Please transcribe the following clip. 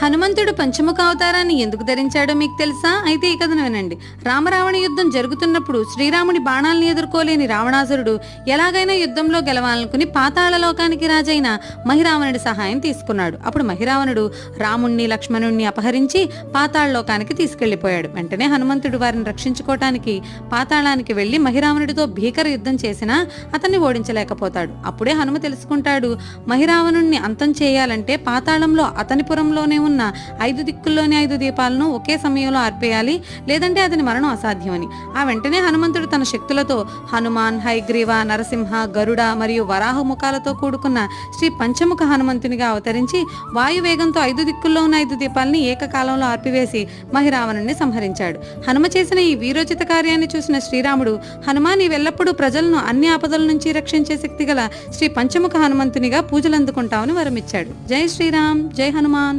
హనుమంతుడు పంచముఖ అవతారాన్ని ఎందుకు ధరించాడో మీకు తెలుసా? అయితే ఈ కథను వినండి. రామరావణ యుద్ధం జరుగుతున్నప్పుడు శ్రీరాముడి బాణాల్ని ఎదుర్కోలేని రావణాసురుడు ఎలాగైనా యుద్ధంలో గెలవాలనుకుని పాతాళ లోకానికి రాజైన మహిరావణుడి సహాయం తీసుకున్నాడు. అప్పుడు మహిరావణుడు రాముణ్ణి లక్ష్మణుణ్ణి అపహరించి పాతాళ లోకానికి తీసుకెళ్లిపోయాడు. వెంటనే హనుమంతుడు వారిని రక్షించుకోవటానికి పాతాళానికి వెళ్లి మహిరావణుడితో భీకర యుద్ధం చేసినా అతన్ని ఓడించలేకపోతాడు. అప్పుడే హనుమ తెలుసుకుంటాడు, మహిరావణుణ్ణి అంతం చేయాలంటే పాతాళంలో అతని పురంలోనే ఉన్న 5 దిక్కుల్లోని 5 దీపాలను ఒకే సమయంలో ఆర్పేయాలి, లేదంటే అతని మరణం అసాధ్యమని. ఆ వెంటనే హనుమంతుడు తన శక్తులతో హనుమాన్, హైగ్రీవ, నరసింహ, గరుడ మరియు వరాహ ముఖాలతో కూడుకున్న శ్రీ పంచముఖ హనుమంతునిగా అవతరించి వాయువేగంతో 5 దిక్కుల్లో ఉన్న 5 దీపాలని ఏకకాలంలో ఆర్పివేసి మహిరావణుణ్ణి సంహరించాడు. హనుమ చేసిన ఈ వీరోచిత కార్యాన్ని చూసిన శ్రీరాముడు, హనుమా నీవెల్లప్పుడూ ప్రజలను అన్ని ఆపదల నుంచి రక్షించే శక్తి గల శ్రీ పంచముఖ హనుమంతునిగా పూజలందుకుంటావని వరమిచ్చాడు. జై శ్రీరామ్, జై హనుమాన్.